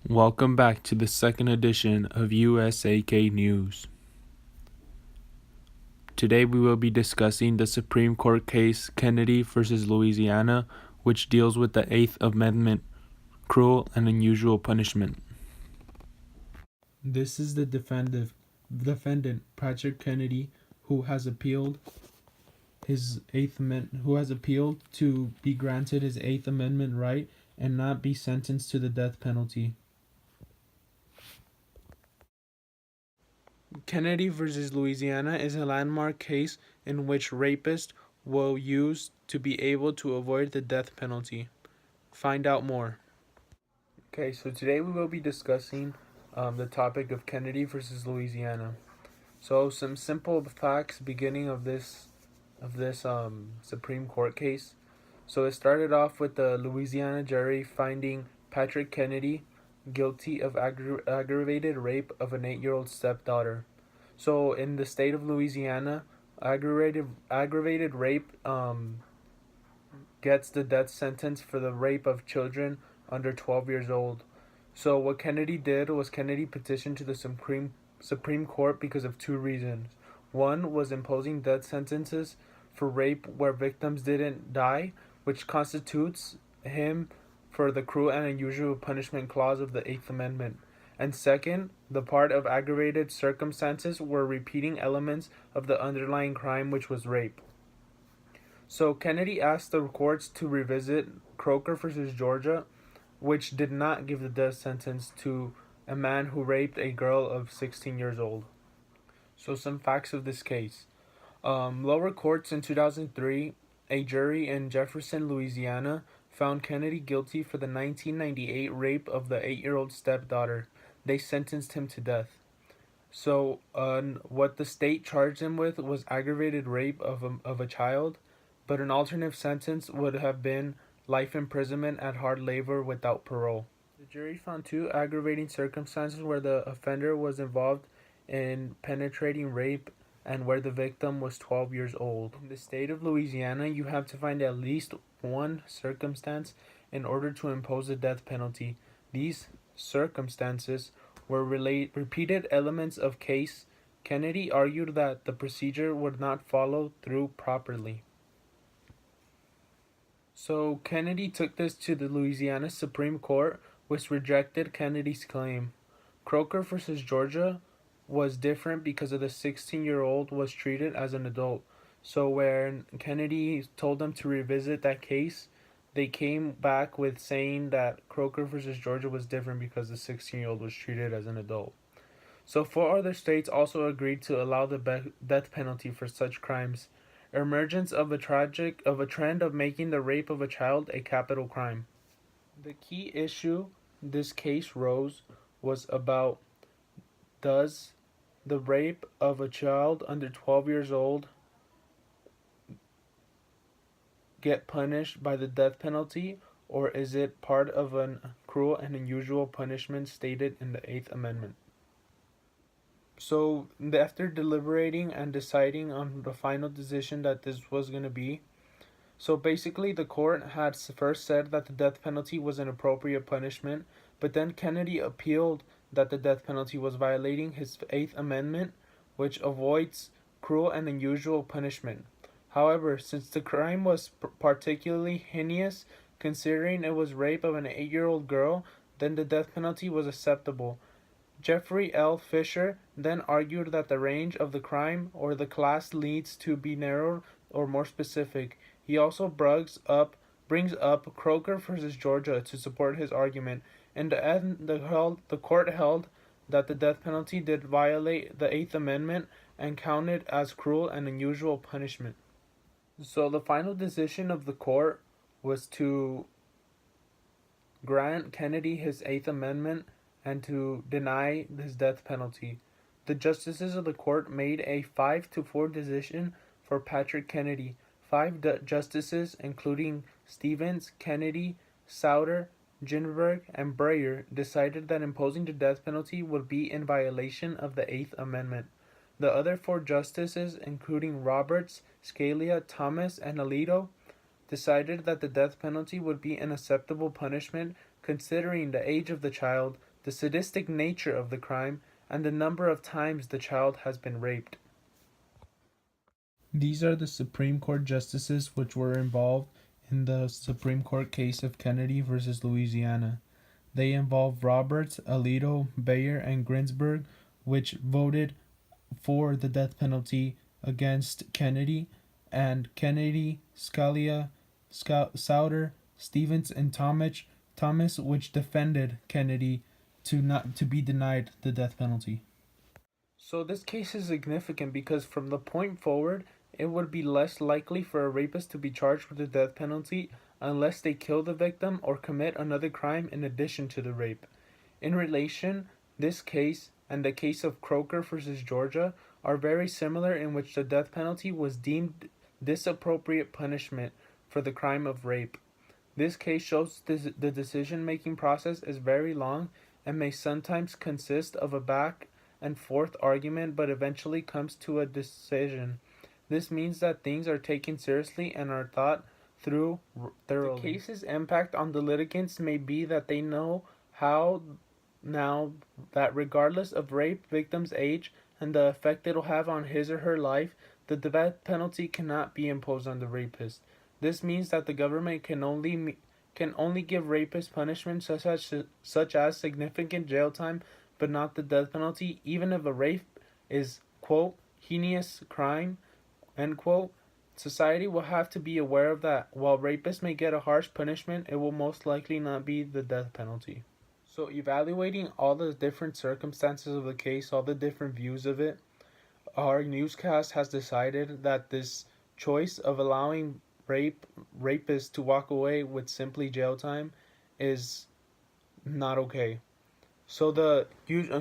Welcome back to the second edition of USAK News. Today we will be discussing the Supreme Court case Kennedy v. Louisiana, which deals with the Eighth Amendment, cruel and unusual punishment. This is the defendant, Patrick Kennedy, who has appealed to be granted his Eighth Amendment right and not be sentenced to the death penalty. Kennedy v. Louisiana is a landmark case in which rapists will use to be able to avoid the death penalty. Find out more. Okay, so today we will be discussing the topic of Kennedy v. Louisiana. So some simple facts beginning of this Supreme Court case. So it started off with the Louisiana jury finding Patrick Kennedy guilty of aggravated rape of an 8-year-old stepdaughter. So in the state of Louisiana, aggravated rape gets the death sentence for the rape of children under 12 years old. So what Kennedy did was Kennedy petitioned to the Supreme Court because of two reasons. One was imposing death sentences for rape where victims didn't die, which constitutes him for the cruel and unusual punishment clause of the Eighth Amendment. And second, the part of aggravated circumstances were repeating elements of the underlying crime, which was rape. So Kennedy asked the courts to revisit Croker v. Georgia, which did not give the death sentence to a man who raped a girl of 16 years old. So some facts of this case. Lower courts in 2003, a jury in Jefferson, Louisiana, found Kennedy guilty for the 1998 rape of the 8-year-old stepdaughter. They sentenced him to death. So what the state charged him with was aggravated rape of a child, but an alternative sentence would have been life imprisonment at hard labor without parole. The jury found two aggravating circumstances where the offender was involved in penetrating rape and where the victim was 12 years old. In the state of Louisiana, you have to find at least one circumstance in order to impose the death penalty. These circumstances were repeated elements of case. Kennedy argued that the procedure would not follow through properly. So Kennedy took this to the Louisiana Supreme Court, which rejected Kennedy's claim. Croker v. Georgia was different because of the 16-year-old was treated as an adult. So when Kennedy told them to revisit that case, they came back with saying that Croker v. Georgia was different because the 16-year-old was treated as an adult. So 4 other states also agreed to allow the death penalty for such crimes. Emergence of a trend of making the rape of a child a capital crime. The key issue this case rose was about, does the rape of a child under 12 years old get punished by the death penalty, or is it part of a cruel and unusual punishment stated in the Eighth Amendment? So after deliberating and deciding on the final decision that this was going to be, so basically the court had first said that the death penalty was an appropriate punishment, but then Kennedy appealed that the death penalty was violating his Eighth Amendment, which avoids cruel and unusual punishment. However, since the crime was particularly heinous, considering it was rape of an 8-year-old girl, then the death penalty was acceptable. Jeffrey L. Fisher then argued that the range of the crime or the class needs to be narrowed or more specific. He also brings up Croker v. Georgia to support his argument. In the end, the court held that the death penalty did violate the Eighth Amendment and counted as cruel and unusual punishment. So the final decision of the court was to grant Kennedy his Eighth Amendment and to deny his death penalty. The justices of the court made a 5-4 decision for Patrick Kennedy. 5 justices, including Stevens, Kennedy, Souter, Ginberg, and Breyer, decided that imposing the death penalty would be in violation of the Eighth Amendment. The other 4 justices, including Roberts, Scalia, Thomas, and Alito, decided that the death penalty would be an acceptable punishment considering the age of the child, the sadistic nature of the crime, and the number of times the child has been raped. These are the Supreme Court justices which were involved in the Supreme Court case of Kennedy versus Louisiana. They involve Roberts, Alito, Bayer, and Ginsburg, which voted for the death penalty against Kennedy, and Kennedy, Scalia, Souter, Stevens, and Thomas, which defended Kennedy to be denied the death penalty. So this case is significant because from the point forward, it would be less likely for a rapist to be charged with the death penalty unless they kill the victim or commit another crime in addition to the rape. In relation, this case and the case of Croker versus Georgia are very similar, in which the death penalty was deemed disappropriate punishment for the crime of rape. This case shows the decision-making process is very long and may sometimes consist of a back and forth argument, but eventually comes to a decision. This means that things are taken seriously and are thought through thoroughly. The case's impact on the litigants may be that they know how now that regardless of rape victim's age and the effect it'll have on his or her life, the death penalty cannot be imposed on the rapist. This means that the government can only give rapists punishment such as significant jail time, but not the death penalty, even if a rape is, quote, heinous crime, end quote. Society will have to be aware of that. While rapists may get a harsh punishment, it will most likely not be the death penalty. So evaluating all the different circumstances of the case, all the different views of it, our newscast has decided that this choice of allowing rapists to walk away with simply jail time is not okay. So the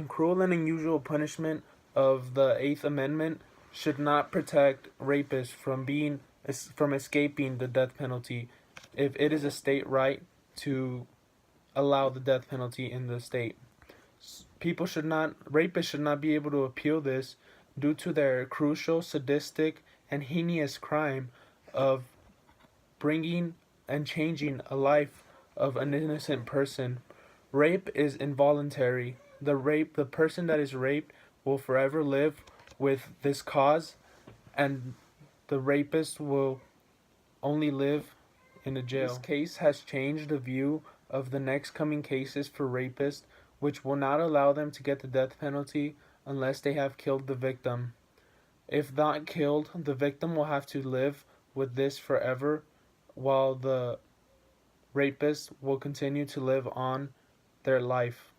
cruel and unusual punishment of the Eighth Amendment should not protect rapists from escaping the death penalty, if it is a state right to allow the death penalty in the state. Rapists should not be able to appeal this due to their crucial, sadistic, and heinous crime of bringing and changing a life of an innocent person. Rape is involuntary. The person that is raped will forever live with this cause, and the rapist will only live in a jail. This case has changed the view of the next coming cases for rapists, which will not allow them to get the death penalty unless they have killed the victim. If not killed, the victim will have to live with this forever, while the rapist will continue to live on their life.